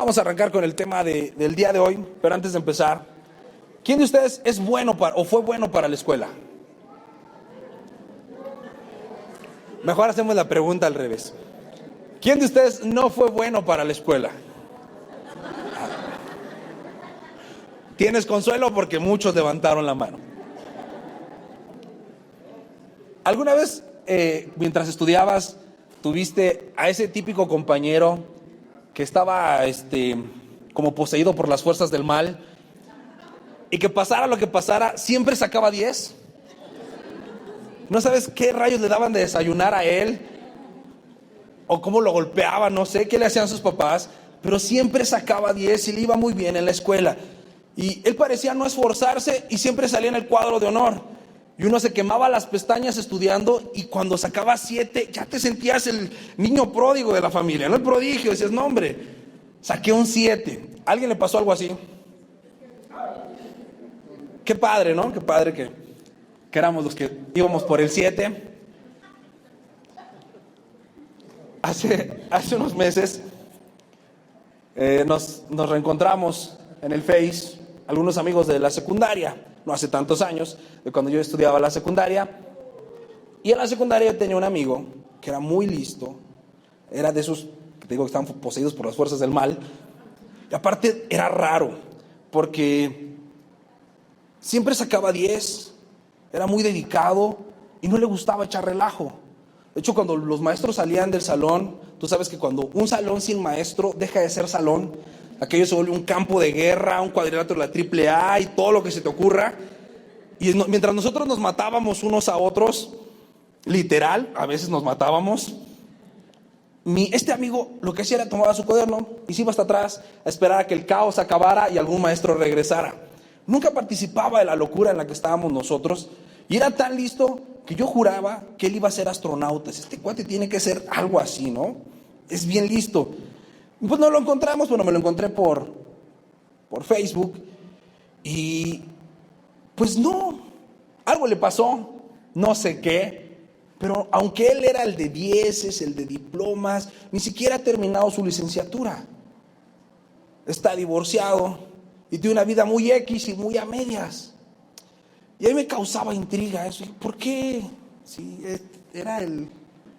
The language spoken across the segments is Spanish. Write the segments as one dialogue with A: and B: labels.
A: Vamos a arrancar con el tema del día de hoy, pero antes de empezar, ¿quién de ustedes es bueno o fue bueno para la escuela? Mejor hacemos la pregunta al revés. ¿Quién de ustedes no fue bueno para la escuela? Tienes consuelo porque muchos levantaron la mano. ¿Alguna vez, mientras estudiabas, tuviste a ese típico compañero que estaba como poseído por las fuerzas del mal y que pasara lo que pasara, siempre sacaba 10? ¿No sabes qué rayos le daban de desayunar a él? O cómo lo golpeaban, no sé qué le hacían sus papás, pero siempre sacaba 10 y le iba muy bien en la escuela. Y él parecía no esforzarse y siempre salía en el cuadro de honor. Y uno se quemaba las pestañas estudiando y cuando sacaba 7 ya te sentías el niño pródigo de la familia, no el prodigio. Decías, no hombre, saqué un 7. ¿A alguien le pasó algo así? Qué padre, ¿no? Qué padre que éramos los que íbamos por el 7. Hace unos meses nos reencontramos en el Face, algunos amigos de la secundaria, no hace tantos años, de cuando yo estudiaba la secundaria. Y en la secundaria yo tenía un amigo que era muy listo, era de esos que te digo que estaban poseídos por las fuerzas del mal. Y aparte era raro, porque siempre sacaba 10, era muy dedicado y no le gustaba echar relajo. De hecho, cuando los maestros salían del salón, tú sabes que cuando un salón sin maestro deja de ser salón, aquello se vuelve un campo de guerra, un cuadrilátero de la AAA y todo lo que se te ocurra. Y mientras nosotros nos matábamos unos a otros, literal, a veces nos matábamos, este amigo lo que hacía era tomaba su cuaderno y se iba hasta atrás a esperar a que el caos acabara y algún maestro regresara. Nunca participaba de la locura en la que estábamos nosotros y era tan listo que yo juraba que él iba a ser astronauta. Este cuate tiene que ser algo así, ¿no? Es bien listo. Pues no lo encontramos, bueno, me lo encontré por Facebook y pues no, algo le pasó, no sé qué, pero aunque él era el de 10, el de diplomas, ni siquiera ha terminado su licenciatura. Está divorciado y tiene una vida muy X y muy a medias. Y a mí me causaba intriga eso. ¿Por qué? Sí, era el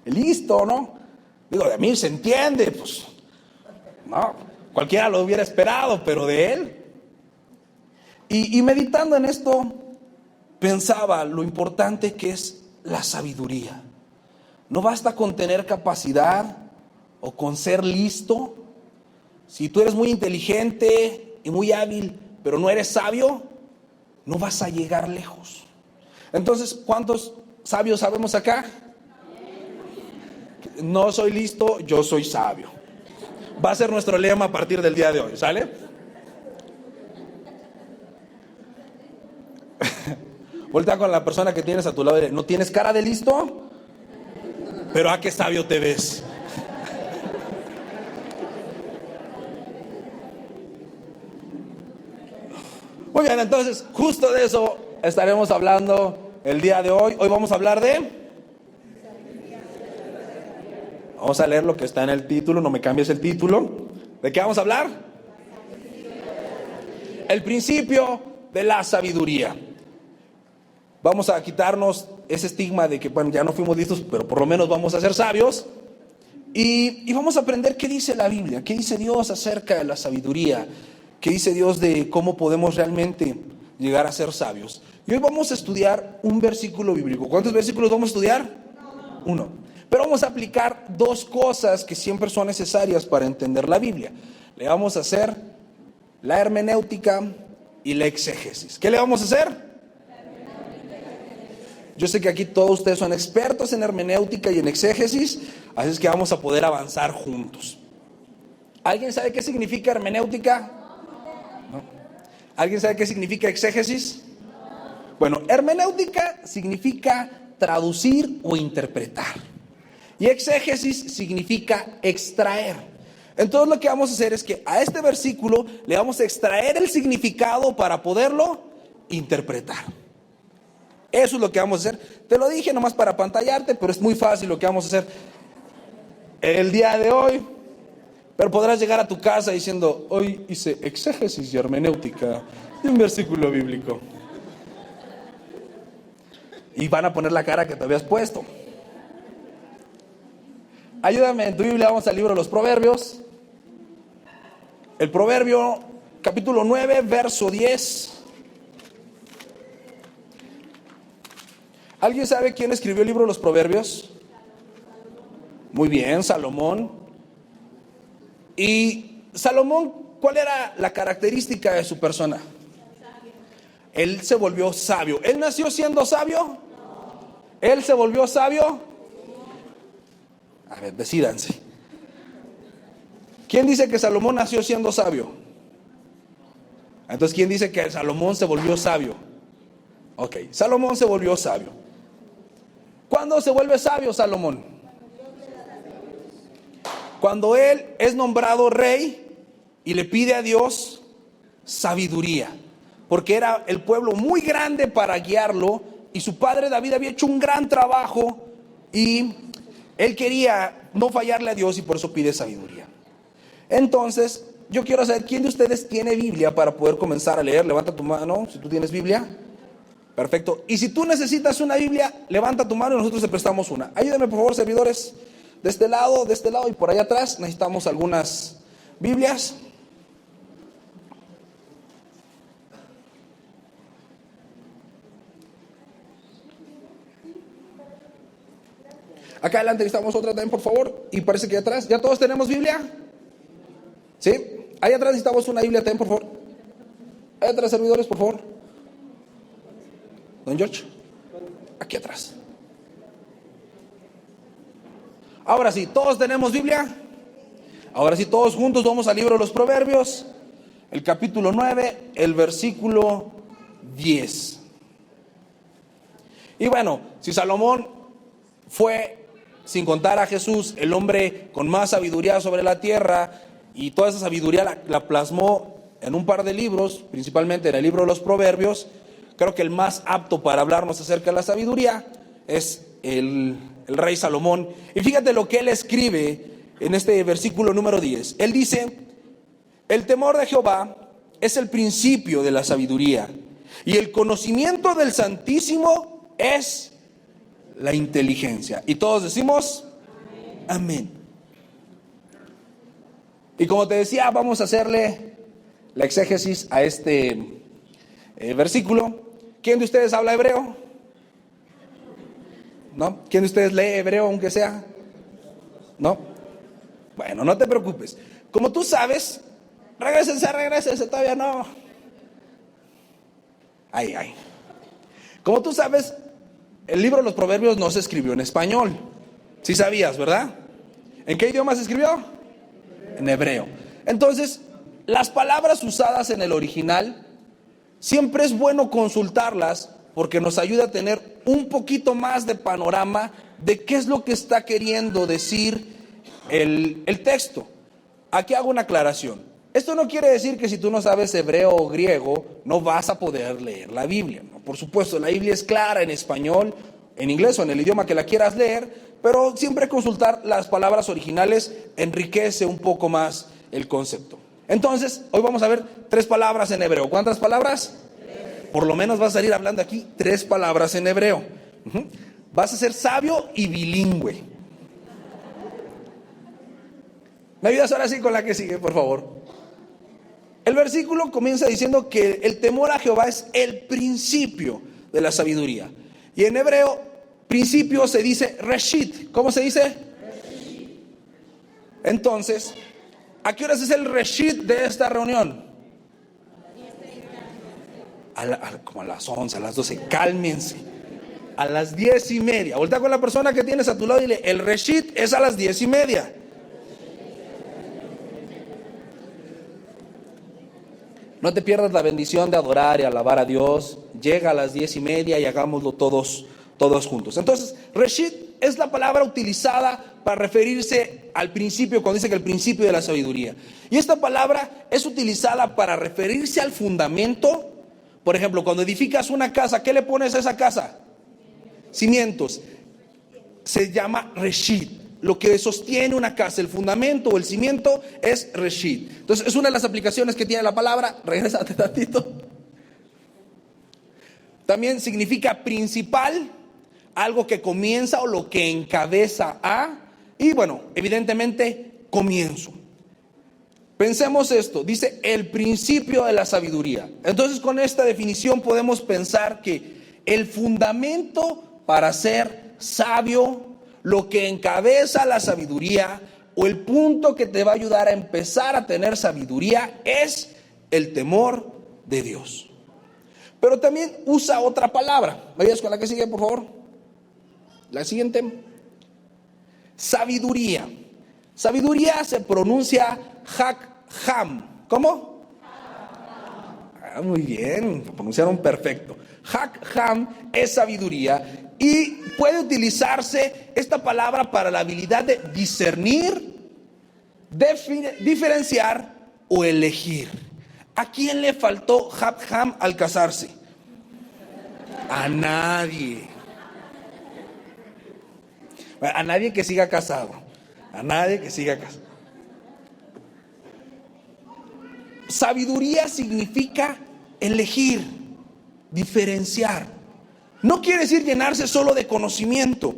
A: listo, ¿no? Digo, de mí se entiende, pues, no, cualquiera lo hubiera esperado, pero de él. Y meditando en esto, pensaba lo importante que es la sabiduría. No basta con tener capacidad o con ser listo. Si tú eres muy inteligente y muy hábil, pero no eres sabio, no vas a llegar lejos. Entonces, ¿cuántos sabios sabemos acá? No soy listo, yo soy sabio. Va a ser nuestro lema a partir del día de hoy, ¿sale? Voltea con la persona que tienes a tu lado y dile, ¿no tienes cara de listo? Pero ¿a qué sabio te ves? Muy bien, entonces, justo de eso estaremos hablando el día de hoy. Hoy vamos a hablar Vamos a leer lo que está en el título, no me cambies el título. ¿De qué vamos a hablar? El principio de la sabiduría. Vamos a quitarnos ese estigma de que, bueno, ya no fuimos listos, pero por lo menos vamos a ser sabios. Y vamos a aprender qué dice la Biblia, qué dice Dios acerca de la sabiduría, qué dice Dios de cómo podemos realmente llegar a ser sabios. Y hoy vamos a estudiar un versículo bíblico. ¿Cuántos versículos vamos a estudiar? Uno. Pero vamos a aplicar dos cosas que siempre son necesarias para entender la Biblia. Le vamos a hacer la hermenéutica y la exégesis. ¿Qué le vamos a hacer? Yo sé que aquí todos ustedes son expertos en hermenéutica y en exégesis, así es que vamos a poder avanzar juntos. ¿Alguien sabe qué significa hermenéutica? ¿No? ¿Alguien sabe qué significa exégesis? Bueno, hermenéutica significa traducir o interpretar. Y exégesis significa extraer. Entonces lo que vamos a hacer es que a este versículo le vamos a extraer el significado para poderlo interpretar. Eso es lo que vamos a hacer. Te lo dije nomás para apantallarte, pero es muy fácil lo que vamos a hacer el día de hoy. Pero podrás llegar a tu casa diciendo: hoy hice exégesis y hermenéutica de un versículo bíblico. Y van a poner la cara que te habías puesto. Ayúdame en tu Biblia, vamos al libro de los Proverbios. El Proverbio, capítulo 9, verso 10. ¿Alguien sabe quién escribió el libro de los Proverbios? Muy bien, Salomón. Y Salomón, ¿cuál era la característica de su persona? Él se volvió sabio. ¿Él nació siendo sabio? ¿Él se volvió sabio? A ver, decídanse. ¿Quién dice que Salomón nació siendo sabio? Entonces, ¿quién dice que Salomón se volvió sabio? Ok, Salomón se volvió sabio. ¿Cuándo se vuelve sabio Salomón? Cuando él es nombrado rey y le pide a Dios sabiduría, porque era el pueblo muy grande para guiarlo y su padre David había hecho un gran trabajo y él quería no fallarle a Dios y por eso pide sabiduría. Entonces, yo quiero saber quién de ustedes tiene Biblia para poder comenzar a leer. Levanta tu mano si tú tienes Biblia. Perfecto. Y si tú necesitas una Biblia, levanta tu mano y nosotros te prestamos una. Ayúdenme por favor, servidores, de este lado y por allá atrás. Necesitamos algunas Biblias. Acá adelante necesitamos otra también, por favor. Y parece que atrás, ¿ya todos tenemos Biblia? ¿Sí? Ahí atrás necesitamos una Biblia también, por favor. Ahí atrás, servidores, por favor. Don George, aquí atrás. Ahora sí, ¿todos tenemos Biblia? Ahora sí, todos juntos vamos al libro de los Proverbios, el capítulo 9, el versículo 10. Y bueno, si Salomón fue, sin contar a Jesús, el hombre con más sabiduría sobre la tierra, y toda esa sabiduría la plasmó en un par de libros, principalmente en el libro de los Proverbios, creo que el más apto para hablarnos acerca de la sabiduría es el rey Salomón. Y fíjate lo que él escribe en este versículo número 10. Él dice: el temor de Jehová es el principio de la sabiduría, y el conocimiento del Santísimo es la inteligencia. Y todos decimos amén. Y como te decía, vamos a hacerle la exégesis a este versículo. ¿Quién de ustedes habla hebreo? ¿No? ¿Quién de ustedes lee hebreo aunque sea? ¿No? Bueno, no te preocupes. Como tú sabes, regrésense, todavía no. Ay. Como tú sabes, el libro de los Proverbios no se escribió en español. Sí sabías, ¿verdad? ¿En qué idioma se escribió? En hebreo. Entonces, las palabras usadas en el original, siempre es bueno consultarlas porque nos ayuda a tener un poquito más de panorama de qué es lo que está queriendo decir el texto. Aquí hago una aclaración. Esto no quiere decir que si tú no sabes hebreo o griego no vas a poder leer la Biblia. No, por supuesto, la Biblia es clara en español, en inglés o en el idioma que la quieras leer, pero siempre consultar las palabras originales enriquece un poco más el concepto. Entonces, hoy vamos a ver 3 palabras en hebreo. ¿Cuántas palabras? 3. Por lo menos vas a salir hablando aquí 3 palabras en hebreo. Vas a ser sabio y bilingüe. ¿Me ayudas ahora sí con la que sigue, por favor? El versículo comienza diciendo que el temor a Jehová es el principio de la sabiduría. Y en hebreo, principio se dice reshit. ¿Cómo se dice? Reshit. Entonces, ¿a qué horas es el reshit de esta reunión? Como a las 11, a las 12, cálmense. A las 10:30. Voltea con la persona que tienes a tu lado y dile: el reshit es a las 10:30. No te pierdas la bendición de adorar y alabar a Dios. Llega a las 10:30 y hagámoslo todos juntos. Entonces, reshit es la palabra utilizada para referirse al principio, cuando dice que el principio de la sabiduría. Y esta palabra es utilizada para referirse al fundamento. Por ejemplo, cuando edificas una casa, ¿qué le pones a esa casa? Cimientos. Se llama reshit. lo que sostiene una casa, el fundamento o el cimiento es Reshit. Entonces es una de las aplicaciones que tiene la palabra. Regrésate tantito. También significa principal, algo que comienza o lo que encabeza a. Y bueno, evidentemente comienzo. Pensemos esto, dice el principio de la sabiduría. Entonces con esta definición podemos pensar que el fundamento para ser sabio, lo que encabeza la sabiduría o el punto que te va a ayudar a empezar a tener sabiduría es el temor de Dios. Pero también usa otra palabra. ¿Me ayudas con la que sigue, por favor? La siguiente. Sabiduría. Sabiduría se pronuncia hak-ham. ¿Cómo? Muy bien, lo pronunciaron perfecto. Hak-ham es sabiduría y puede utilizarse esta palabra para la habilidad de discernir, diferenciar o elegir. ¿A quién le faltó hak-ham al casarse? A nadie. A nadie que siga casado. A nadie que siga casado. Sabiduría significa elegir, diferenciar. No quiere decir llenarse solo de conocimiento,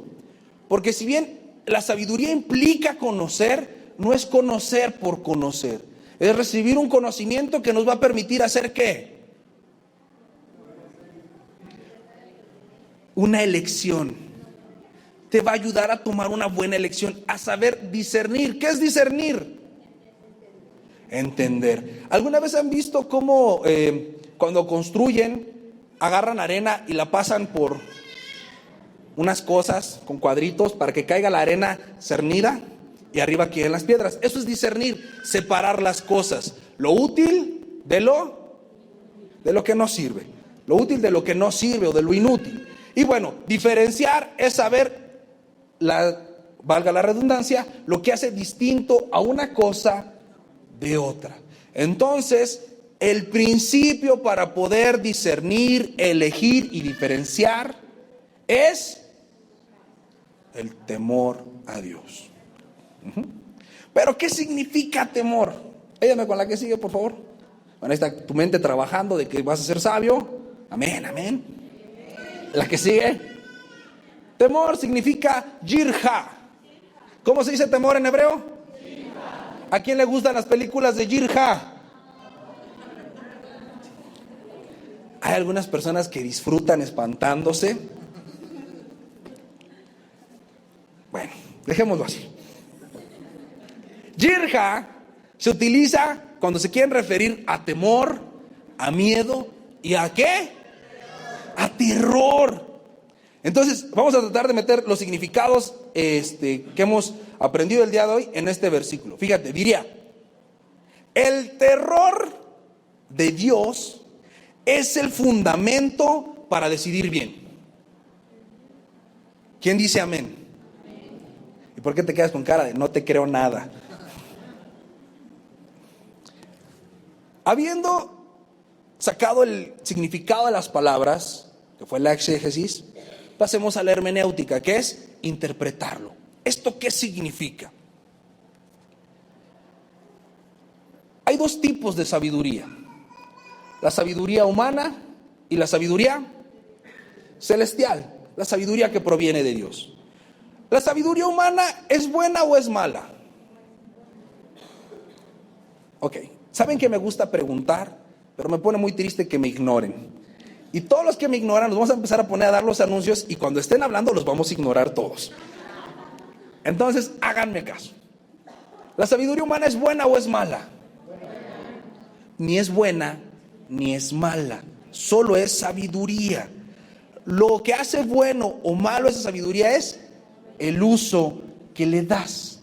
A: porque si bien la sabiduría implica conocer, no es conocer por conocer. Es recibir un conocimiento que nos va a permitir hacer ¿qué? Una elección. Te va a ayudar a tomar una buena elección, a saber discernir. ¿Qué es discernir? Entender. ¿Alguna vez han visto cómo cuando construyen, agarran arena y la pasan por unas cosas con cuadritos para que caiga la arena cernida y arriba queden las piedras? Eso es discernir, separar las cosas, lo útil de lo que no sirve, lo útil de lo que no sirve o de lo inútil. Y bueno, diferenciar es saber, valga la redundancia, lo que hace distinto a una cosa de otra. Entonces, el principio para poder discernir, elegir y diferenciar es el temor a Dios. Pero ¿qué significa temor? Ayúdame con la que sigue, por favor. Bueno, ahí está tu mente trabajando de que vas a ser sabio. Amén, amén. La que sigue. Temor significa yirja. ¿Cómo se dice temor en hebreo? ¿A quién le gustan las películas de yirja? Hay algunas personas que disfrutan espantándose. Bueno, dejémoslo así. Yirja se utiliza cuando se quieren referir a temor, a miedo y ¿a qué? A terror. Entonces, vamos a tratar de meter los significados que hemos aprendido el día de hoy en este versículo. Fíjate, diría, el terror de Dios es el fundamento para decidir bien. ¿Quién dice amén? ¿Y por qué te quedas con cara de no te creo nada? Habiendo sacado el significado de las palabras, que fue la exégesis, pasemos a la hermenéutica, que es interpretarlo. ¿Esto qué significa? Hay dos tipos de sabiduría: la sabiduría humana y la sabiduría celestial, la sabiduría que proviene de Dios. ¿La sabiduría humana es buena o es mala? Ok, saben que me gusta preguntar, pero me pone muy triste que me ignoren. Y todos los que me ignoran, nos vamos a empezar a poner a dar los anuncios y cuando estén hablando los vamos a ignorar todos. Entonces, háganme caso. ¿La sabiduría humana es buena o es mala? Ni es buena, ni es mala. Solo es sabiduría. Lo que hace bueno o malo esa sabiduría es el uso que le das.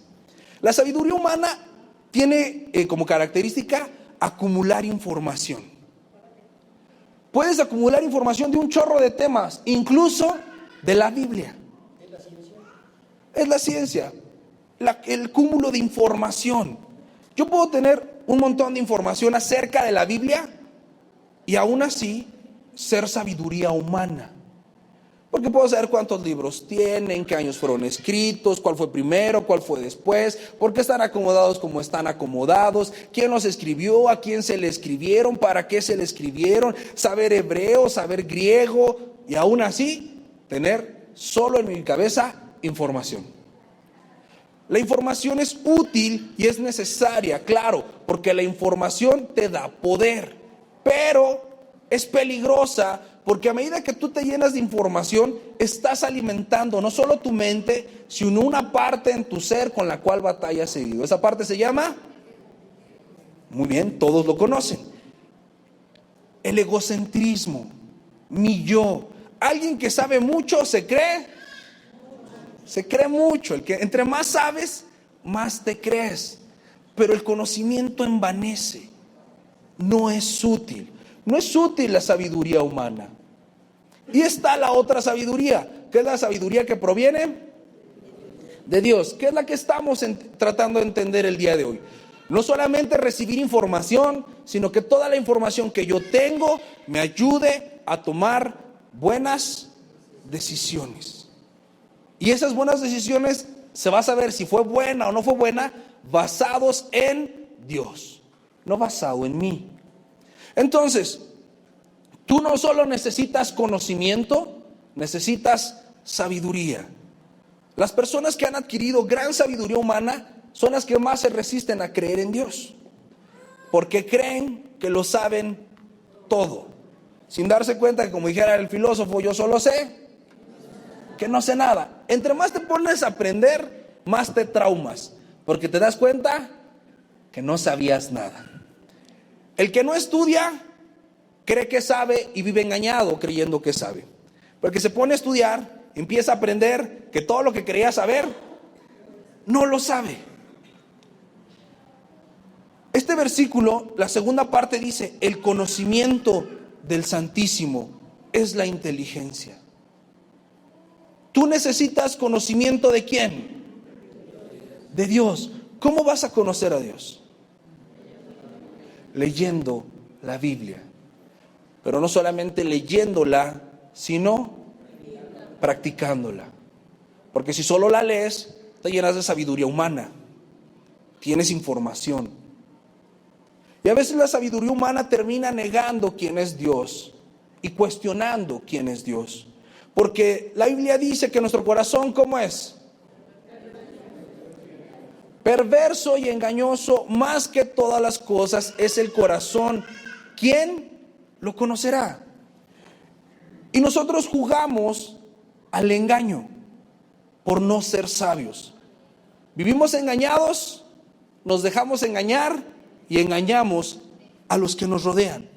A: La sabiduría humana tiene como característica acumular información. Puedes acumular información de un chorro de temas, incluso de la Biblia. Es la ciencia, el cúmulo de información. Yo puedo tener un montón de información acerca de la Biblia y aún así ser sabiduría humana. Porque puedo saber cuántos libros tienen, qué años fueron escritos, cuál fue primero, cuál fue después, por qué están acomodados como están acomodados, quién los escribió, a quién se le escribieron, para qué se le escribieron, saber hebreo, saber griego, y aún así tener solo en mi cabeza información. La información es útil y es necesaria, claro, porque la información te da poder, pero es peligrosa porque a medida que tú te llenas de información, estás alimentando no solo tu mente, sino una parte en tu ser con la cual batallas seguido. Esa parte se llama, muy bien, todos lo conocen, el egocentrismo, mi yo. Alguien que sabe mucho se cree mucho. El que entre más sabes, más te crees. Pero el conocimiento envanece, no es útil. No es útil la sabiduría humana. Y está la otra sabiduría, que es la sabiduría que proviene de Dios, que es la que estamos tratando de entender el día de hoy. No solamente recibir información, sino que toda la información que yo tengo me ayude a tomar buenas decisiones. Y esas buenas decisiones se va a saber si fue buena o no fue buena, basados en Dios, no basado en mí. Entonces, tú no solo necesitas conocimiento, necesitas sabiduría. Las personas que han adquirido gran sabiduría humana son las que más se resisten a creer en Dios, porque creen que lo saben todo, sin darse cuenta que, como dijera el filósofo, yo solo sé que no sé nada. Entre más te pones a aprender, más te traumas, porque te das cuenta que no sabías nada. El que no estudia cree que sabe y vive engañado creyendo que sabe. Porque se pone a estudiar, empieza a aprender que todo lo que creía saber no lo sabe. Este versículo, la segunda parte dice, el conocimiento del Santísimo es la inteligencia. Tú necesitas conocimiento ¿de quién? De Dios. ¿Cómo vas a conocer a Dios? Leyendo la Biblia. Pero no solamente leyéndola, sino practicándola. Porque si solo la lees, te llenas de sabiduría humana. Tienes información. Y a veces la sabiduría humana termina negando quién es Dios y cuestionando quién es Dios. Porque la Biblia dice que nuestro corazón, ¿cómo es? Perverso y engañoso, más que todas las cosas, es el corazón. ¿Quién lo conocerá? Y nosotros jugamos al engaño por no ser sabios. Vivimos engañados, nos dejamos engañar y engañamos a los que nos rodean.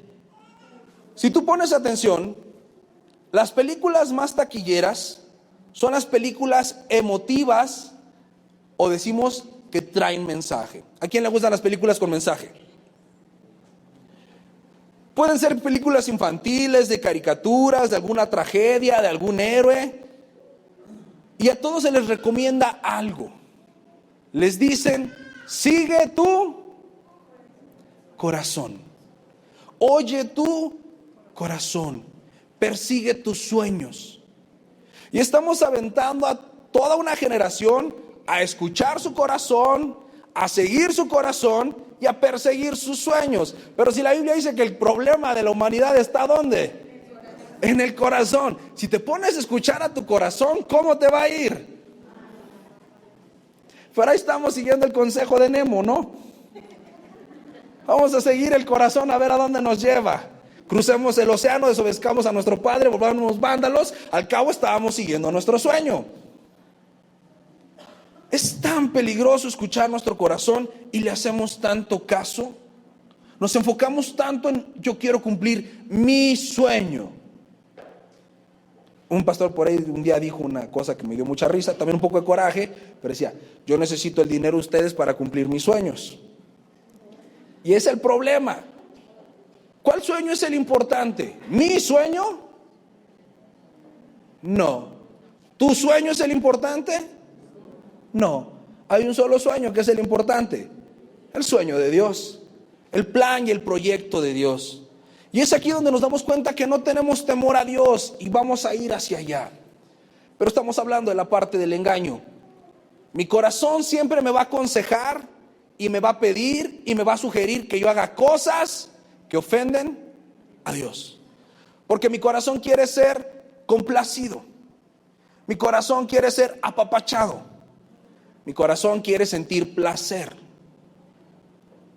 A: Si tú pones atención, las películas más taquilleras son las películas emotivas o decimos que traen mensaje. ¿A quién le gustan las películas con mensaje? Pueden ser películas infantiles, de caricaturas, de alguna tragedia, de algún héroe. Y a todos se les recomienda algo. Les dicen, sigue tu corazón. Oye tu corazón. Persigue tus sueños. Y estamos aventando a toda una generación a escuchar su corazón, a seguir su corazón y a perseguir sus sueños. Pero si la Biblia dice que el problema de la humanidad está ¿dónde? En el corazón. Si te pones a escuchar a tu corazón, ¿cómo te va a ir? Pero ahí estamos siguiendo el consejo de Nemo, ¿no? Vamos a seguir el corazón a ver a dónde nos lleva. Crucemos el océano, desobedezcamos a nuestro padre, volvamos vándalos. Al cabo estábamos siguiendo nuestro sueño. Es tan peligroso escuchar nuestro corazón y le hacemos tanto caso. Nos enfocamos tanto en yo quiero cumplir mi sueño. Un pastor por ahí un día dijo una cosa que me dio mucha risa, también un poco de coraje, pero decía, yo necesito el dinero de ustedes para cumplir mis sueños. Y es el problema. ¿Cuál sueño es el importante? ¿Mi sueño? No. ¿Tu sueño es el importante? No. Hay un solo sueño que es el importante. El sueño de Dios. El plan y el proyecto de Dios. Y es aquí donde nos damos cuenta que no tenemos temor a Dios y vamos a ir hacia allá. Pero estamos hablando de la parte del engaño. Mi corazón siempre me va a aconsejar y me va a pedir y me va a sugerir que yo haga cosas que ofenden a Dios. Porque mi corazón quiere ser complacido. Mi corazón quiere ser apapachado. Mi corazón quiere sentir placer.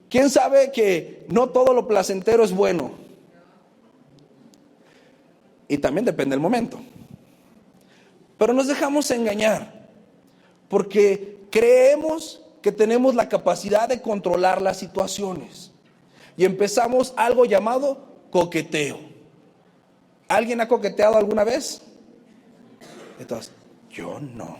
A: ¿Quién sabe que no todo lo placentero es bueno? Y también depende del momento. Pero nos dejamos engañar porque creemos que tenemos la capacidad de controlar las situaciones. Y empezamos algo llamado coqueteo. ¿Alguien ha coqueteado alguna vez? Entonces, yo no.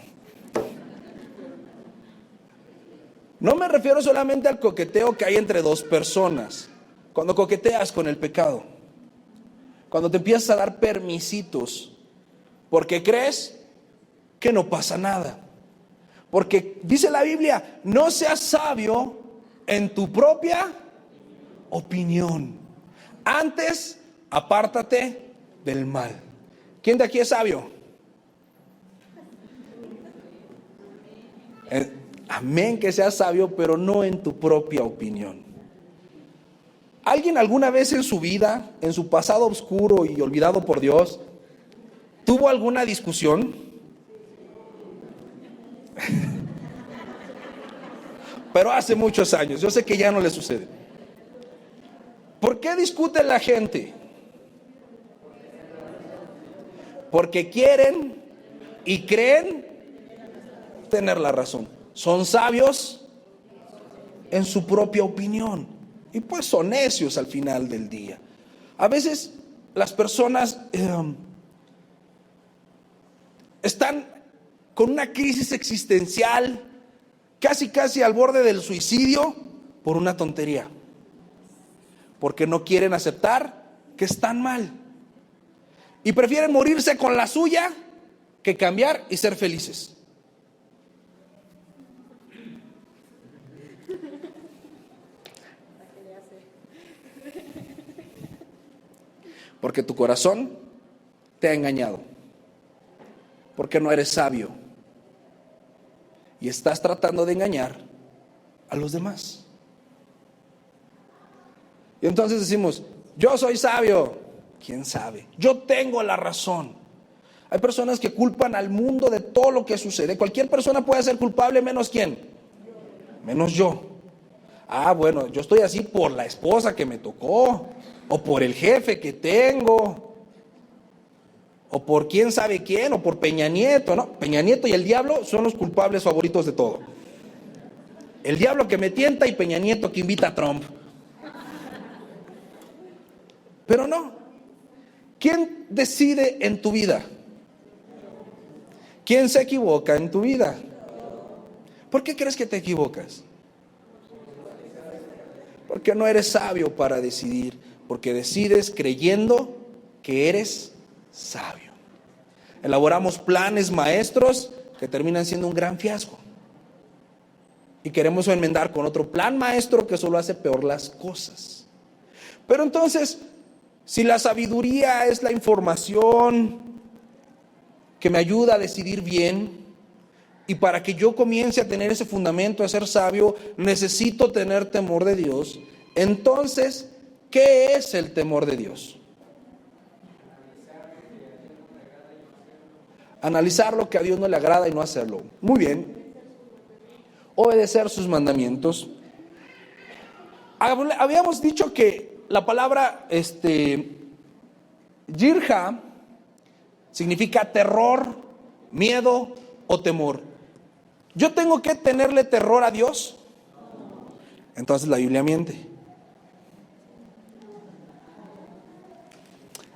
A: No me refiero solamente al coqueteo que hay entre dos personas. Cuando coqueteas con el pecado. Cuando te empiezas a dar permisitos. Porque crees que no pasa nada. Porque dice la Biblia, no seas sabio en tu propia opinión. Antes, apártate del mal. ¿Quién de aquí es sabio? Amén, que seas sabio, pero no en tu propia opinión. ¿Alguien alguna vez en su vida, en su pasado oscuro y olvidado por Dios, tuvo alguna discusión? Pero hace muchos años, yo sé que ya no le sucede. ¿Por qué discute la gente? Porque quieren y creen tener la razón. Son sabios en su propia opinión. Y pues son necios al final del día. A veces las personas están con una crisis existencial, casi al borde del suicidio, por una tontería. Porque no quieren aceptar que están mal. Y prefieren morirse con la suya que cambiar y ser felices. Porque tu corazón te ha engañado. Porque no eres sabio. Y estás tratando de engañar a los demás. Y entonces decimos, yo soy sabio. ¿Quién sabe? Yo tengo la razón. Hay personas que culpan al mundo de todo lo que sucede. Cualquier persona puede ser culpable, menos ¿quién? Menos yo. Ah, bueno, yo estoy así por la esposa que me tocó, o por el jefe que tengo, o por quién sabe quién, o por Peña Nieto, ¿no? Peña Nieto y el diablo son los culpables favoritos de todo. El diablo que me tienta y Peña Nieto que invita a Trump. Pero no. ¿Quién decide en tu vida? ¿Quién se equivoca en tu vida? ¿Por qué crees que te equivocas? Porque no eres sabio para decidir, porque decides creyendo que eres sabio. Elaboramos planes maestros que terminan siendo un gran fiasco. Y queremos enmendar con otro plan maestro que solo hace peor las cosas. Pero entonces, si la sabiduría es la información que me ayuda a decidir bien, y para que yo comience a tener ese fundamento, a ser sabio, necesito tener temor de Dios. Entonces, ¿qué es el temor de Dios? Analizar lo que a Dios no le agrada y no hacerlo. Muy bien. Obedecer sus mandamientos. Habíamos dicho que la palabra yirja significa terror, miedo o temor. ¿Yo tengo que tenerle terror a Dios? Entonces la Biblia miente.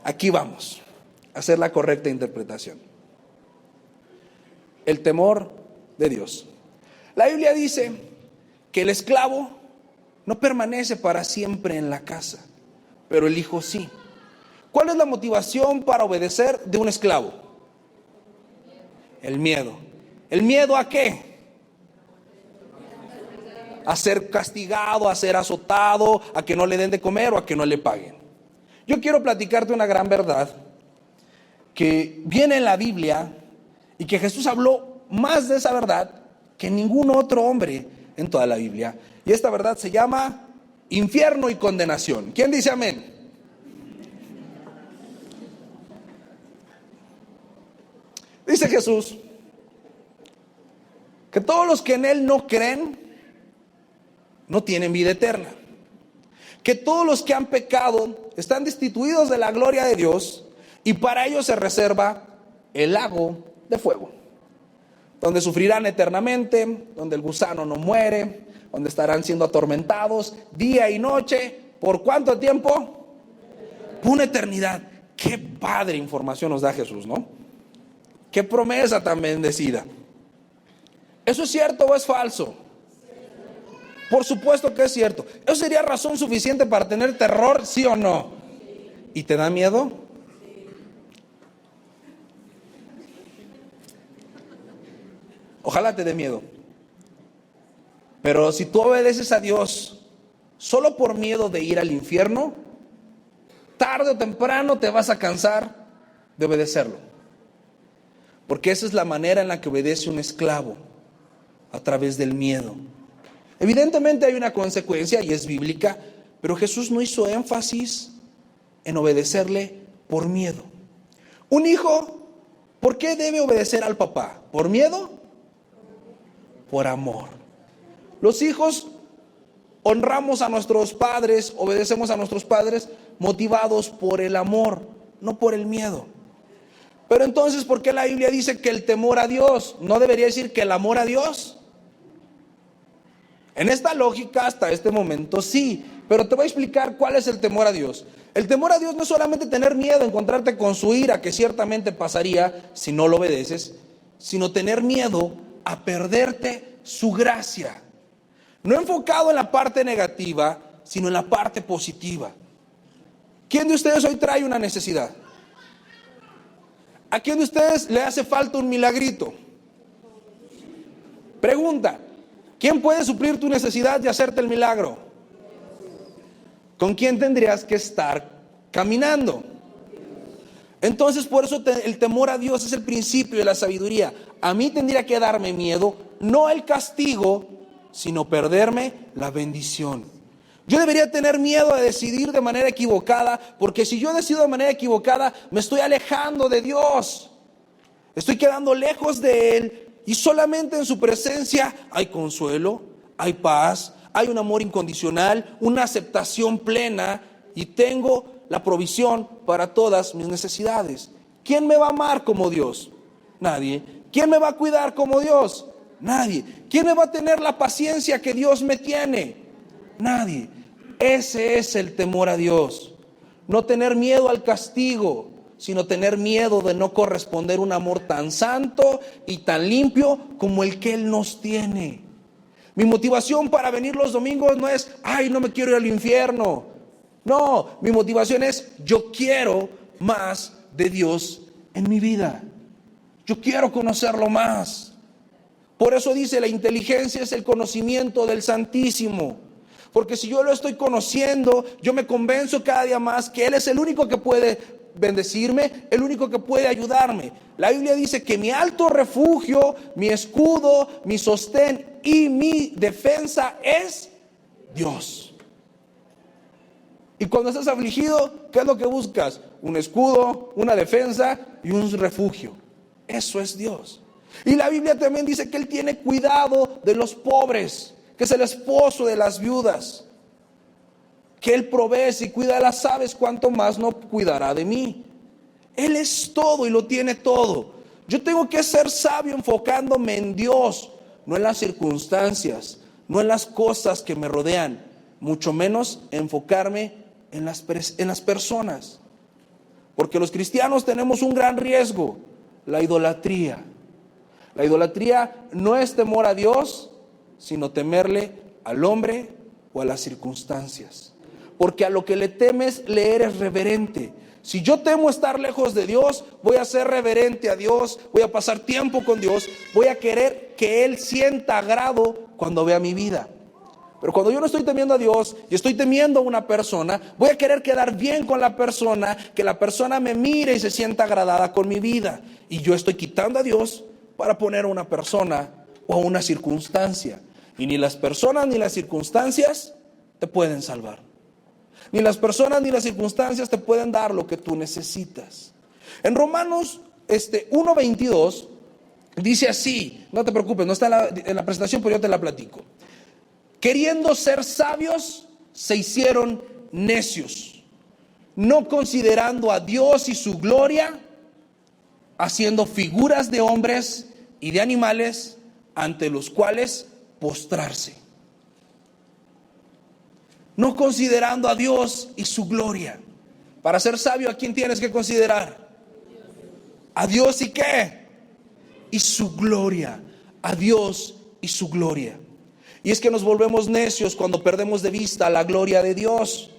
A: Aquí vamos a hacer la correcta interpretación. El temor de Dios. La Biblia dice que el esclavo no permanece para siempre en la casa, pero el hijo sí. ¿Cuál es la motivación para obedecer de un esclavo? El miedo. ¿El miedo a qué? A ser castigado, a ser azotado, a que no le den de comer o a que no le paguen. Yo quiero platicarte una gran verdad que viene en la Biblia y que Jesús habló más de esa verdad que ningún otro hombre en toda la Biblia. Y esta verdad se llama infierno y condenación. ¿Quién dice amén? Dice Jesús que todos los que en Él no creen no tienen vida eterna. Que todos los que han pecado están destituidos de la gloria de Dios y para ellos se reserva el lago de fuego, donde sufrirán eternamente, donde el gusano no muere, donde estarán siendo atormentados día y noche. ¿Por cuánto tiempo? Por una eternidad. Qué padre información nos da Jesús, ¿no? Qué promesa tan bendecida. ¿Eso es cierto o es falso? Por supuesto que es cierto. ¿Eso sería razón suficiente para tener terror, sí o no? ¿Y te da miedo? Ojalá te dé miedo. Pero si tú obedeces a Dios solo por miedo de ir al infierno, tarde o temprano te vas a cansar de obedecerlo. Porque esa es la manera en la que obedece un esclavo, a través del miedo. Evidentemente hay una consecuencia y es bíblica, pero Jesús no hizo énfasis en obedecerle por miedo. Un hijo, ¿por qué debe obedecer al papá? ¿Por miedo? Por amor. Los hijos honramos a nuestros padres, obedecemos a nuestros padres motivados por el amor, no por el miedo. Pero entonces, ¿por qué la Biblia dice que el temor a Dios no debería decir que el amor a Dios? En esta lógica, hasta este momento, sí. Pero te voy a explicar cuál es el temor a Dios. El temor a Dios no es solamente tener miedo, encontrarte con su ira, que ciertamente pasaría si no lo obedeces, sino tener miedo a perderte su gracia. No enfocado en la parte negativa, sino en la parte positiva. ¿Quién de ustedes hoy trae una necesidad? ¿A quién de ustedes le hace falta un milagrito? Pregunta, ¿quién puede suplir tu necesidad y hacerte el milagro? ¿Con quién tendrías que estar caminando? Entonces, por eso el temor a Dios es el principio de la sabiduría. A mí tendría que darme miedo, no el castigo, sino perderme la bendición. Yo debería tener miedo de decidir de manera equivocada, porque si yo decido de manera equivocada, me estoy alejando de Dios. Estoy quedando lejos de Él, y solamente en su presencia hay consuelo, hay paz, hay un amor incondicional, una aceptación plena, y tengo la provisión para todas mis necesidades. ¿Quién me va a amar como Dios? Nadie. ¿Quién me va a cuidar como Dios? Nadie. ¿Quién me va a tener la paciencia que Dios me tiene? Nadie. Ese es el temor a Dios. No tener miedo al castigo, sino tener miedo de no corresponder un amor tan santo y tan limpio como el que Él nos tiene. Mi motivación para venir los domingos no es, ay, no me quiero ir al infierno. No, mi motivación es, yo quiero más de Dios en mi vida. Yo quiero conocerlo más. Por eso dice, la inteligencia es el conocimiento del Santísimo. Porque si yo lo estoy conociendo, yo me convenzo cada día más que Él es el único que puede bendecirme, el único que puede ayudarme. La Biblia dice que mi alto refugio, mi escudo, mi sostén y mi defensa es Dios. Y cuando estás afligido, ¿qué es lo que buscas? Un escudo, una defensa y un refugio. Eso es Dios. Y la Biblia también dice que Él tiene cuidado de los pobres, que es el esposo de las viudas, que Él provee y cuida de las aves, cuanto más no cuidará de mí. Él es todo y lo tiene todo. Yo tengo que ser sabio enfocándome en Dios, no en las circunstancias, no en las cosas que me rodean, mucho menos enfocarme en las personas. Porque los cristianos tenemos un gran riesgo, la idolatría. La idolatría no es temor a Dios, sino temerle al hombre o a las circunstancias. Porque a lo que le temes le eres reverente. Si yo temo estar lejos de Dios, voy a ser reverente a Dios, voy a pasar tiempo con Dios, voy a querer que Él sienta agrado cuando vea mi vida. Pero cuando yo no estoy temiendo a Dios y estoy temiendo a una persona, voy a querer quedar bien con la persona, que la persona me mire y se sienta agradada con mi vida. Y yo estoy quitando a Dios para poner a una persona o a una circunstancia. Y ni las personas ni las circunstancias te pueden salvar. Ni las personas ni las circunstancias te pueden dar lo que tú necesitas. En Romanos 1:22 dice así, no te preocupes, no está en la presentación, pero yo te la platico. Queriendo ser sabios, se hicieron necios, no considerando a Dios y su gloria, haciendo figuras de hombres y de animales ante los cuales postrarse. No considerando a Dios y su gloria. Para ser sabio, ¿a quién tienes que considerar? A Dios y qué? Y su gloria. A Dios y su gloria. Y es que nos volvemos necios cuando perdemos de vista la gloria de Dios.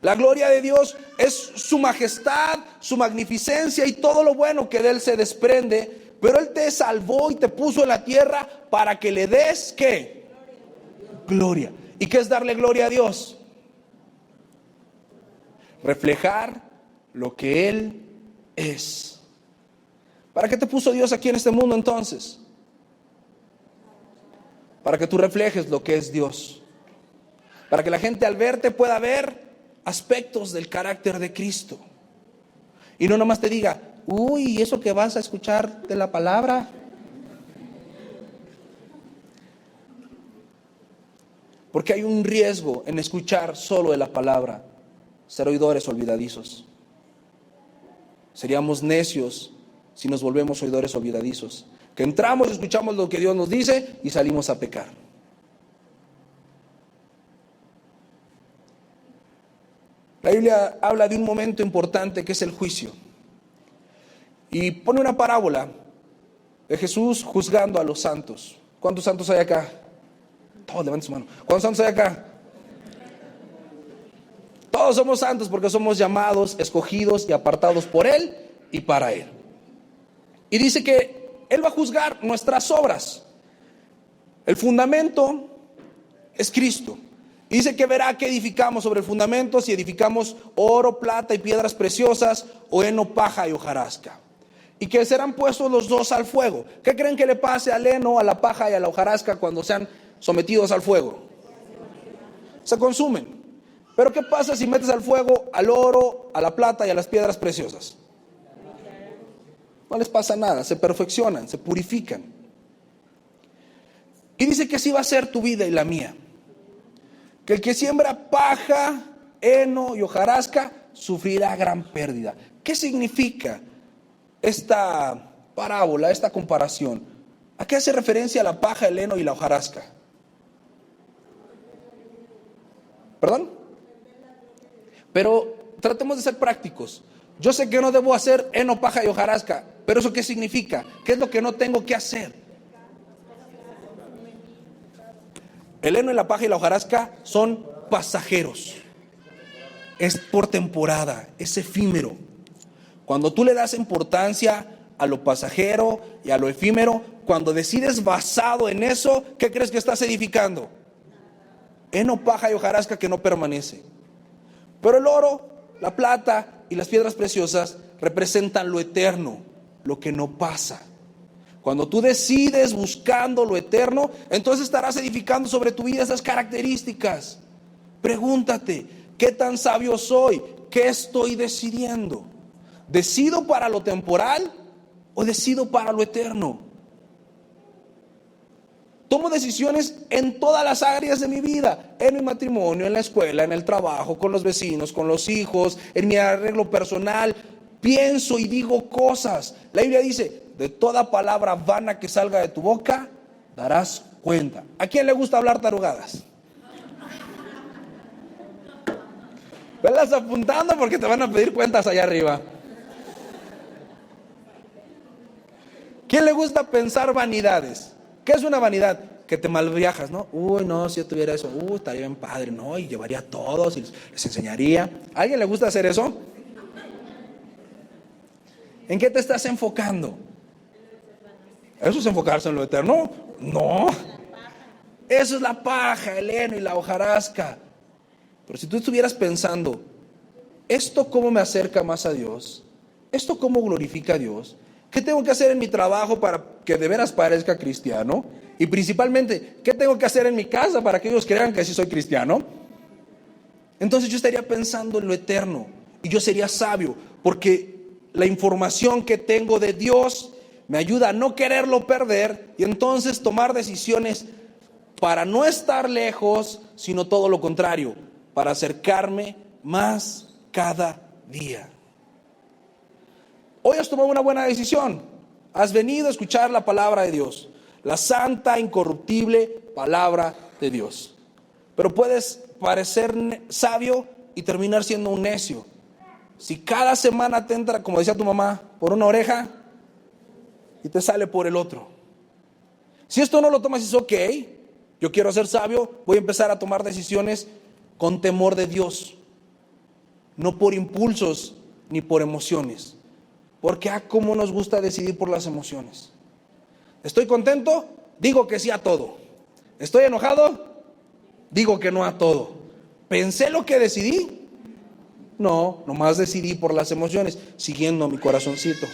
A: La gloria de Dios es su majestad, su magnificencia y todo lo bueno que de Él se desprende. Pero Él te salvó y te puso en la tierra para que le des ¿qué? Gloria. ¿Y qué es darle gloria a Dios? Reflejar lo que Él es. ¿Para qué te puso Dios aquí en este mundo entonces? Para que tú reflejes lo que es Dios. Para que la gente al verte pueda ver aspectos del carácter de Cristo. Y no nomás te diga, uy, ¿eso que vas a escuchar de la palabra? Porque hay un riesgo en escuchar solo de la palabra, ser oidores olvidadizos. Seríamos necios si nos volvemos oidores olvidadizos, que entramos y escuchamos lo que Dios nos dice y salimos a pecar. La Biblia habla de un momento importante que es el juicio. Y pone una parábola de Jesús juzgando a los santos. ¿Cuántos santos hay acá? Todos levanten su mano. ¿Cuántos santos hay acá? Todos somos santos porque somos llamados, escogidos y apartados por Él y para Él. Y dice que Él va a juzgar nuestras obras. El fundamento es Cristo. Y dice que verá que edificamos sobre el fundamento, si edificamos oro, plata y piedras preciosas, o heno, paja y hojarasca. Y que serán puestos los dos al fuego. ¿Qué creen que le pase al heno, a la paja y a la hojarasca cuando sean sometidos al fuego? Se consumen. Pero ¿qué pasa si metes al fuego al oro, a la plata y a las piedras preciosas? No les pasa nada, se perfeccionan, se purifican. Y dice que así va a ser tu vida y la mía. Que el que siembra paja, heno y hojarasca sufrirá gran pérdida. ¿Qué significa esta parábola, esta comparación? ¿A qué hace referencia la paja, el heno y la hojarasca? ¿Perdón? Pero tratemos de ser prácticos. Yo sé que no debo hacer heno, paja y hojarasca, pero ¿eso qué significa? ¿Qué es lo que no tengo que hacer? El heno y la paja y la hojarasca son pasajeros. Es por temporada, es efímero. Cuando tú le das importancia a lo pasajero y a lo efímero, cuando decides basado en eso, ¿qué crees que estás edificando? Heno, paja y hojarasca que no permanece. Pero el oro, la plata y las piedras preciosas representan lo eterno, lo que no pasa. Cuando tú decides buscando lo eterno, entonces estarás edificando sobre tu vida esas características. Pregúntate, ¿qué tan sabio soy? ¿Qué estoy decidiendo? ¿Decido para lo temporal o decido para lo eterno? Tomo decisiones en todas las áreas de mi vida, en mi matrimonio, en la escuela, en el trabajo, con los vecinos, con los hijos, en mi arreglo personal. Pienso y digo cosas. La Biblia dice, de toda palabra vana que salga de tu boca, darás cuenta. ¿A quién le gusta hablar tarugadas? Velas apuntando porque te van a pedir cuentas allá arriba. ¿Quién le gusta pensar vanidades? ¿Qué es una vanidad? Que te malviajas, ¿no? Uy, no, si yo tuviera eso, estaría bien padre, ¿no? Y llevaría a todos y les enseñaría. ¿A alguien le gusta hacer eso? ¿En qué te estás enfocando? ¿Eso es enfocarse en lo eterno? No. Eso es la paja, el heno y la hojarasca. Pero si tú estuvieras pensando, ¿esto cómo me acerca más a Dios? ¿Esto cómo glorifica a Dios? ¿Qué tengo que hacer en mi trabajo para que de veras parezca cristiano? Y principalmente, ¿qué tengo que hacer en mi casa para que ellos crean que sí soy cristiano? Entonces yo estaría pensando en lo eterno y yo sería sabio, porque la información que tengo de Dios me ayuda a no quererlo perder y entonces tomar decisiones para no estar lejos, sino todo lo contrario, para acercarme más cada día. Hoy has tomado una buena decisión. Has venido a escuchar la palabra de Dios, la santa, incorruptible palabra de Dios. Pero puedes parecer sabio y terminar siendo un necio. Si cada semana te entra, como decía tu mamá, por una oreja y te sale por el otro. Si esto no lo tomas y dices, ok, yo quiero ser sabio, voy a empezar a tomar decisiones con temor de Dios, no por impulsos ni por emociones. Porque cómo nos gusta decidir por las emociones. ¿Estoy contento? Digo que sí a todo. ¿Estoy enojado? Digo que no a todo. ¿Pensé lo que decidí? No, nomás decidí por las emociones, siguiendo mi corazoncito.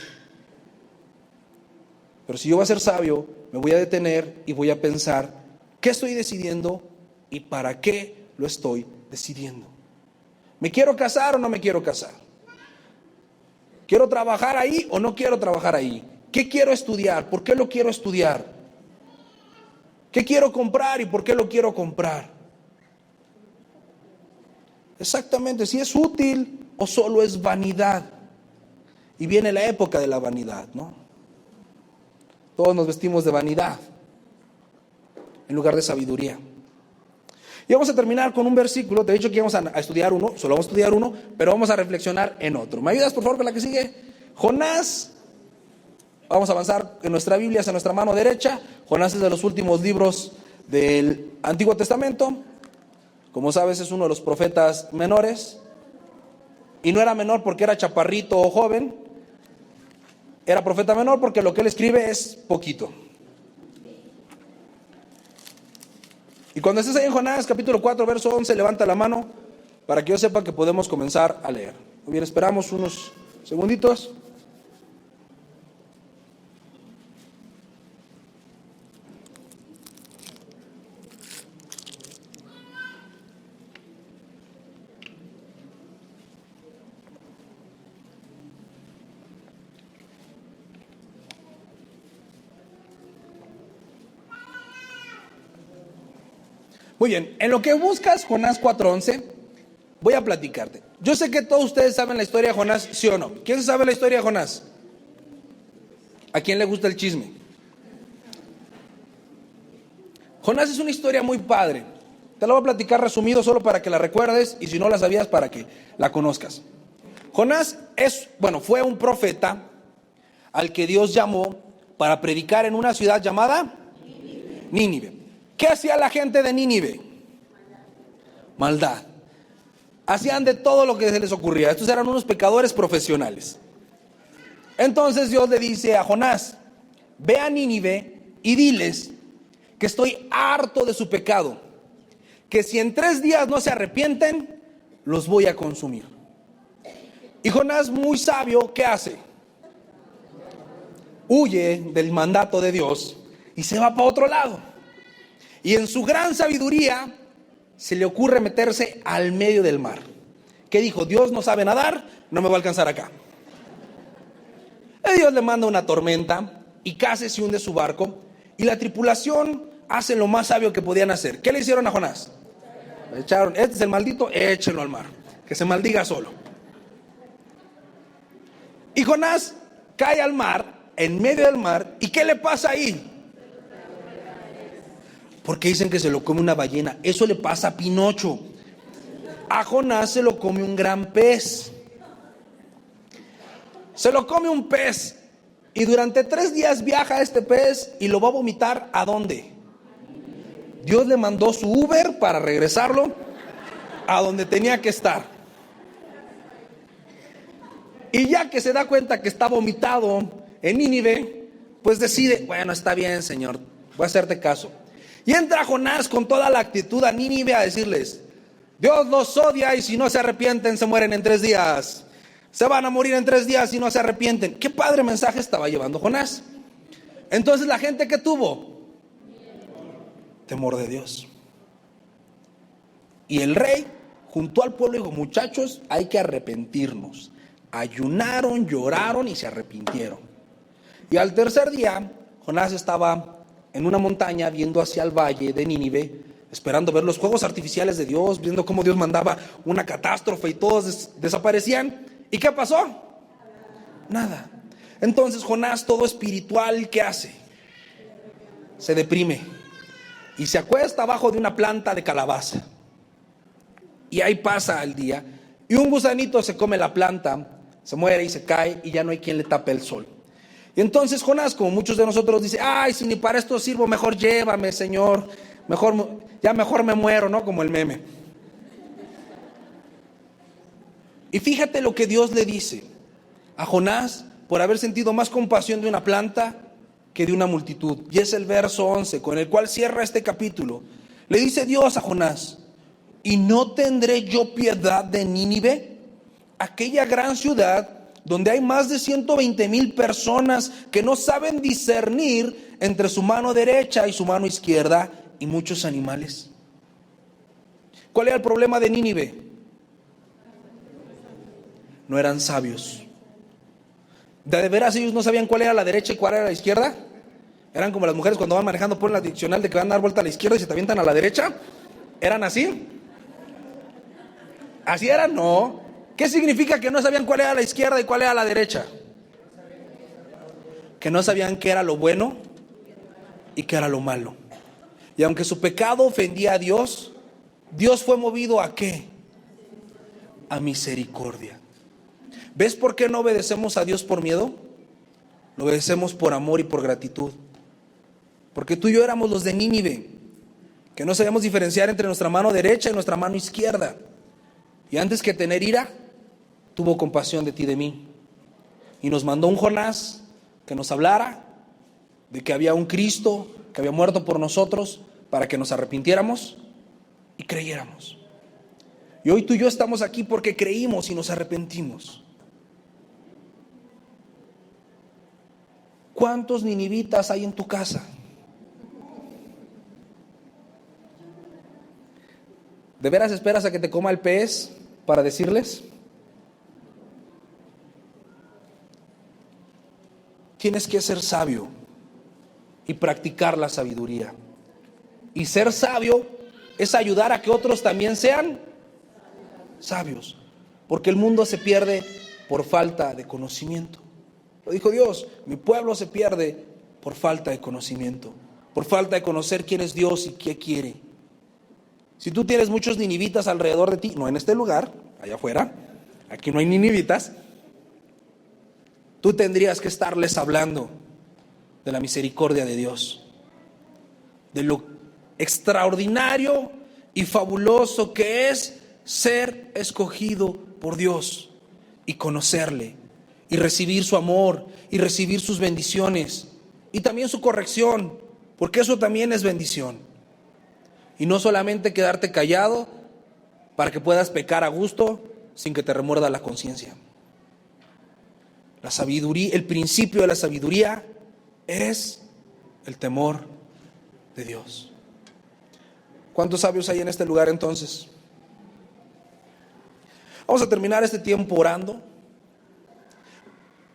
A: Pero si yo voy a ser sabio, me voy a detener y voy a pensar qué estoy decidiendo y para qué lo estoy decidiendo. ¿Me quiero casar o no me quiero casar? ¿Quiero trabajar ahí o no quiero trabajar ahí? ¿Qué quiero estudiar? ¿Por qué lo quiero estudiar? ¿Qué quiero comprar y por qué lo quiero comprar? Exactamente, si es útil o solo es vanidad. Y viene la época de la vanidad, ¿no? Todos nos vestimos de vanidad en lugar de sabiduría. Y vamos a terminar con un versículo. Te he dicho que íbamos a estudiar uno, solo vamos a estudiar uno, pero vamos a reflexionar en otro. ¿Me ayudas por favor con la que sigue? Jonás. Vamos a avanzar en nuestra Biblia hacia nuestra mano derecha. Jonás es de los últimos libros del Antiguo Testamento. Como sabes, es uno de los profetas menores. Y no era menor porque era chaparrito o joven. Era profeta menor porque lo que él escribe es poquito. Y cuando estés ahí en Jonás, capítulo 4, verso 11, levanta la mano para que yo sepa que podemos comenzar a leer. Muy bien, esperamos unos segunditos. Muy bien, en lo que buscas Jonás 4:11, voy a platicarte. Yo sé que todos ustedes saben la historia de Jonás, ¿sí o no? ¿Quién sabe la historia de Jonás? ¿A quién le gusta el chisme? Jonás es una historia muy padre. Te la voy a platicar resumido solo para que la recuerdes y si no la sabías para que la conozcas. Jonás fue un profeta al que Dios llamó para predicar en una ciudad llamada Nínive. ¿Qué hacía la gente de Nínive? Maldad. Hacían de todo lo que se les ocurría. Estos eran unos pecadores profesionales. Entonces Dios le dice a Jonás: ve a Nínive y diles que estoy harto de su pecado, que si en 3 días no se arrepienten, los voy a consumir. Y Jonás, muy sabio, ¿qué hace? Huye del mandato de Dios y se va para otro lado. Y en su gran sabiduría se le ocurre meterse al medio del mar. ¿Qué dijo? Dios no sabe nadar, no me va a alcanzar acá. Y Dios le manda una tormenta y casi se hunde su barco. Y la tripulación hace lo más sabio que podían hacer. ¿Qué le hicieron a Jonás? Le echaron, este es el maldito, échenlo al mar, que se maldiga solo. Y Jonás cae al mar, en medio del mar. ¿Y qué le pasa ahí? Porque dicen que se lo come una ballena. Eso le pasa a Pinocho. A Jonás se lo come un gran pez. Se lo come un pez. Y durante 3 días viaja este pez y lo va a vomitar. ¿A dónde? Dios le mandó su Uber para regresarlo a donde tenía que estar. Y ya que se da cuenta que está vomitado en Nínive, pues decide, bueno, está bien, Señor, voy a hacerte caso. Y entra Jonás con toda la actitud a Nínive a decirles: Dios los odia y si no se arrepienten se mueren en 3 días. se van a morir en 3 días si no se arrepienten. Qué padre mensaje estaba llevando Jonás. Entonces la gente que tuvo temor de Dios. Y el rey juntó al pueblo y dijo: muchachos, hay que arrepentirnos. Ayunaron, lloraron y se arrepintieron. Y al tercer día, Jonás estaba en una montaña viendo hacia el valle de Nínive, esperando ver los fuegos artificiales de Dios, viendo cómo Dios mandaba una catástrofe y todos desaparecían. ¿Y qué pasó? Nada. Entonces Jonás, todo espiritual, ¿qué hace? Se deprime y se acuesta abajo de una planta de calabaza. Y ahí pasa el día, y un gusanito se come la planta, se muere y se cae, y ya no hay quien le tape el sol. Y entonces Jonás, como muchos de nosotros, dice: ay, si ni para esto sirvo, mejor llévame, Señor, mejor me muero, ¿no? Como el meme. Y fíjate lo que Dios le dice a Jonás por haber sentido más compasión de una planta que de una multitud. Y es el verso 11 con el cual cierra este capítulo. Le dice Dios a Jonás: ¿y no tendré yo piedad de Nínive, aquella gran ciudad donde hay más de 120,000 personas que no saben discernir entre su mano derecha y su mano izquierda, y muchos animales? ¿Cuál era el problema de Nínive? No eran sabios. ¿De veras ellos no sabían cuál era la derecha y cuál era la izquierda? Eran como las mujeres cuando van manejando, ponen la direccional de que van a dar vuelta a la izquierda y se te avientan a la derecha. ¿Eran así? ¿Así eran? No. ¿Qué significa que no sabían cuál era la izquierda y cuál era la derecha? Que no sabían qué era lo bueno y qué era lo malo. Y aunque su pecado ofendía a Dios, Dios fue movido ¿a qué? A misericordia. ¿Ves por qué no obedecemos a Dios por miedo? Lo obedecemos por amor y por gratitud. Porque tú y yo éramos los de Nínive, que no sabíamos diferenciar entre nuestra mano derecha y nuestra mano izquierda. Y antes que tener ira, tuvo compasión de ti y de mí. Y nos mandó un Jonás que nos hablara de que había un Cristo que había muerto por nosotros para que nos arrepintiéramos y creyéramos. Y hoy tú y yo estamos aquí porque creímos y nos arrepentimos. ¿Cuántos ninivitas hay en tu casa? ¿De veras esperas a que te coma el pez para decirles? Tienes que ser sabio y practicar la sabiduría. Y ser sabio es ayudar a que otros también sean sabios. Porque el mundo se pierde por falta de conocimiento. Lo dijo Dios: mi pueblo se pierde por falta de conocimiento, por falta de conocer quién es Dios y qué quiere. Si tú tienes muchos ninivitas alrededor de ti, no en este lugar, allá afuera, aquí no hay ninivitas, tú tendrías que estarles hablando de la misericordia de Dios, de lo extraordinario y fabuloso que es ser escogido por Dios y conocerle y recibir su amor y recibir sus bendiciones y también su corrección, porque eso también es bendición. Y no solamente quedarte callado para que puedas pecar a gusto sin que te remuerda la conciencia. La sabiduría, el principio de la sabiduría es el temor de Dios. ¿Cuántos sabios hay en este lugar entonces? Vamos a terminar este tiempo orando,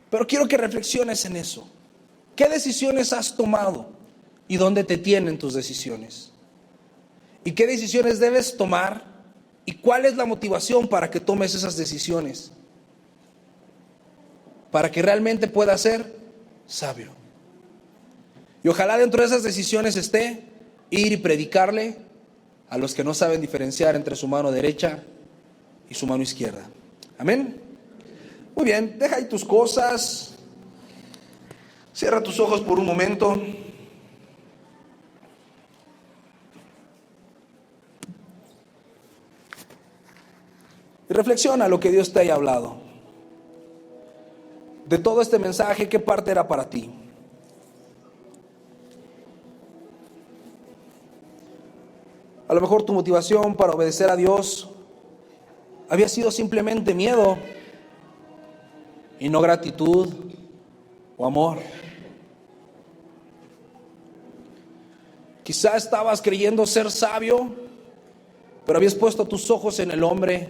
A: pero quiero que reflexiones en eso. ¿Qué decisiones has tomado y dónde te tienen tus decisiones? ¿Y qué decisiones debes tomar? ¿Y cuál es la motivación para que tomes esas decisiones? Para que realmente puedas ser sabio. Y ojalá dentro de esas decisiones esté ir y predicarle a los que no saben diferenciar entre su mano derecha y su mano izquierda. Amén. Muy bien, deja ahí tus cosas. Cierra tus ojos por un momento. Y reflexiona lo que Dios te haya hablado. De todo este mensaje, ¿qué parte era para ti? A lo mejor tu motivación para obedecer a Dios había sido simplemente miedo. y no gratitud o amor. Quizá estabas creyendo ser sabio, pero habías puesto tus ojos en el hombre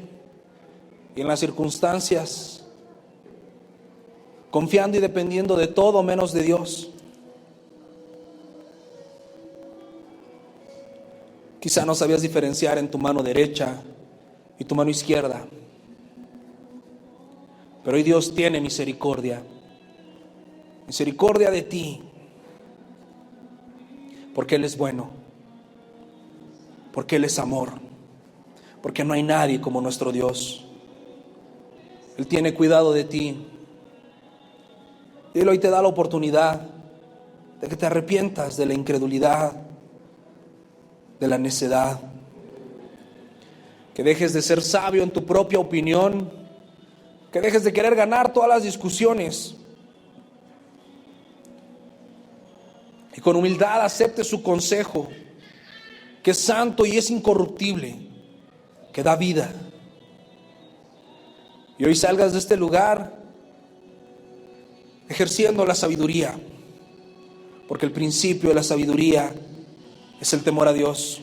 A: y en las circunstancias, confiando y dependiendo de todo menos de Dios. Quizá no sabías diferenciar en tu mano derecha y tu mano izquierda, pero hoy Dios tiene misericordia de ti, porque Él es bueno, porque Él es amor, porque no hay nadie como nuestro Dios. Él tiene cuidado de ti. Y Él hoy te da la oportunidad de que te arrepientas de la incredulidad, de la necedad, que dejes de ser sabio en tu propia opinión, que dejes de querer ganar todas las discusiones y con humildad aceptes su consejo, que es santo y es incorruptible, que da vida. Y hoy salgas de este lugar ejerciendo la sabiduría, porque el principio de la sabiduría es el temor a Dios.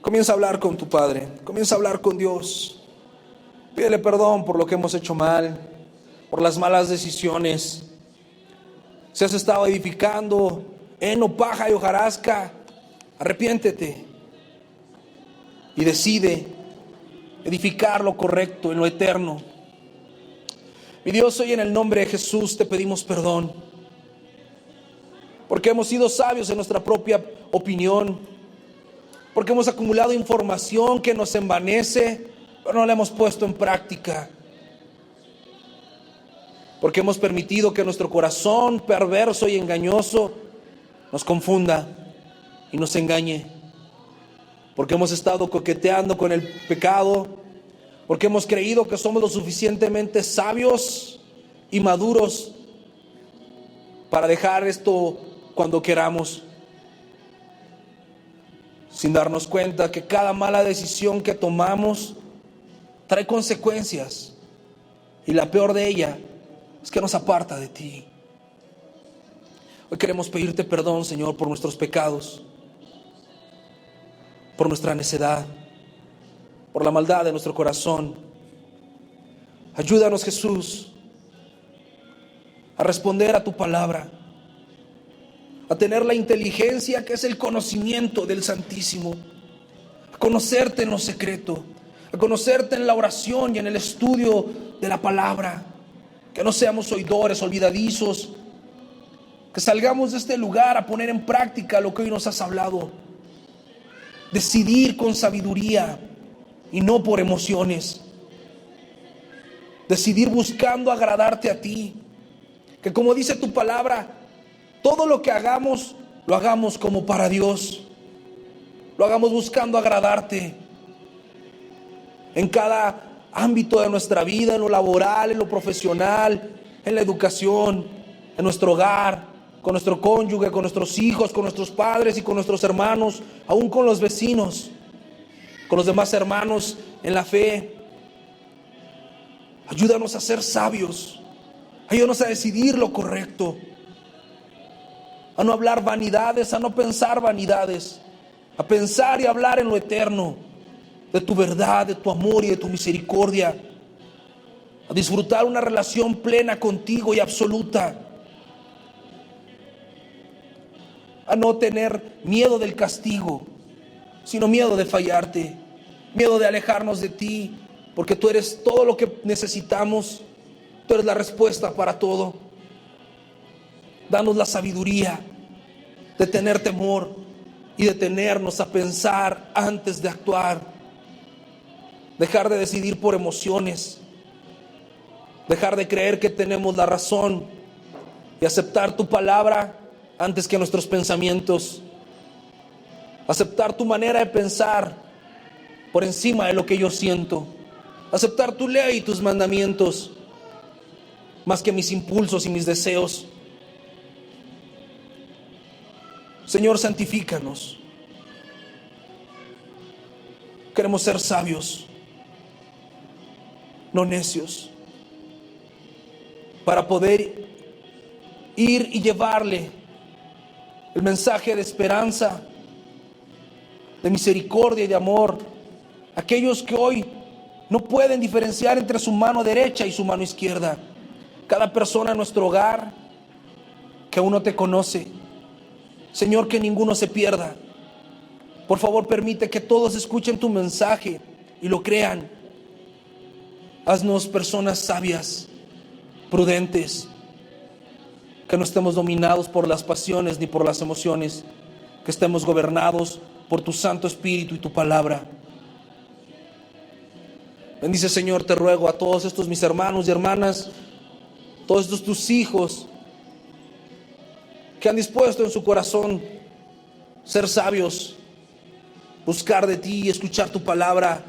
A: Comienza a hablar con tu Padre, comienza a hablar con Dios. Pídele perdón por lo que hemos hecho mal, por las malas decisiones. Si has estado edificando heno, paja y hojarasca, arrepiéntete y decide edificar lo correcto en lo eterno. Mi Dios, hoy en el nombre de Jesús te pedimos perdón, porque hemos sido sabios en nuestra propia opinión, porque hemos acumulado información que nos envanece, pero no la hemos puesto en práctica, porque hemos permitido que nuestro corazón perverso y engañoso nos confunda y nos engañe, porque hemos estado coqueteando con el pecado, porque hemos creído que somos lo suficientemente sabios y maduros para dejar esto cuando queramos, sin darnos cuenta que cada mala decisión que tomamos trae consecuencias, y la peor de ella es que nos aparta de ti. Hoy queremos pedirte perdón, Señor, por nuestros pecados, por nuestra necedad, por la maldad de nuestro corazón. Ayúdanos, Jesús, a responder a tu palabra, a tener la inteligencia que es el conocimiento del Santísimo, a conocerte en lo secreto, a conocerte en la oración y en el estudio de la palabra. Que no seamos oidores olvidadizos, que salgamos de este lugar a poner en práctica lo que hoy nos has hablado. Decidir con sabiduría y no por emociones. Decidir buscando agradarte a ti. Que como dice tu palabra, todo lo que hagamos, lo hagamos como para Dios. Lo hagamos buscando agradarte. En cada ámbito de nuestra vida, en lo laboral, en lo profesional, en la educación, en nuestro hogar, con nuestro cónyuge, con nuestros hijos, con nuestros padres y con nuestros hermanos, aún con los vecinos, con los demás hermanos en la fe. Ayúdanos a ser sabios, ayúdanos a decidir lo correcto, a no hablar vanidades, a no pensar vanidades, a pensar y hablar en lo eterno, de tu verdad, de tu amor y de tu misericordia, a disfrutar una relación plena contigo y absoluta, a no tener miedo del castigo, sino miedo de fallarte, miedo de alejarnos de ti, porque tú eres todo lo que necesitamos, tú eres la respuesta para todo. Danos la sabiduría de tener temor y detenernos a pensar antes de actuar. Dejar de decidir por emociones, dejar de creer que tenemos la razón y aceptar tu palabra antes que nuestros pensamientos. Aceptar tu manera de pensar por encima de lo que yo siento. Aceptar tu ley y tus mandamientos más que mis impulsos y mis deseos. Señor, santifícanos. Queremos ser sabios, no necios. para poder ir y llevarle el mensaje de esperanza, de misericordia y de amor a aquellos que hoy no pueden diferenciar entre su mano derecha y su mano izquierda. Cada persona en nuestro hogar que aún no te conoce, Señor, que ninguno se pierda. Por favor, permite que todos escuchen tu mensaje y lo crean. Haznos personas sabias, prudentes, que no estemos dominados por las pasiones ni por las emociones, que estemos gobernados por tu Santo Espíritu y tu palabra. Bendice, Señor, te ruego a todos estos mis hermanos y hermanas, todos estos tus hijos, que han dispuesto en su corazón ser sabios, buscar de ti y escuchar tu palabra.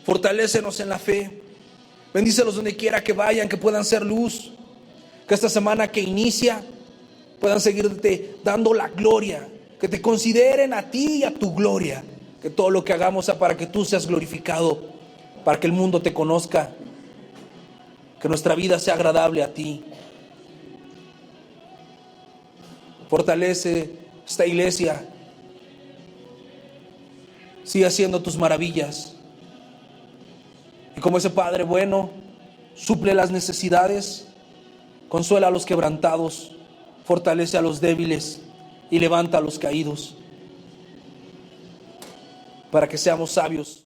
A: Fortalécenos en la fe. Bendícelos donde quiera que vayan, que puedan ser luz. Que esta semana que inicia puedan seguirte dando la gloria. Que te consideren a ti y a tu gloria. Que todo lo que hagamos sea para que tú seas glorificado, para que el mundo te conozca. Que nuestra vida sea agradable a ti. Fortalece esta iglesia. Sigue haciendo tus maravillas. Y como ese Padre bueno, suple las necesidades, consuela a los quebrantados, fortalece a los débiles y levanta a los caídos, para que seamos sabios.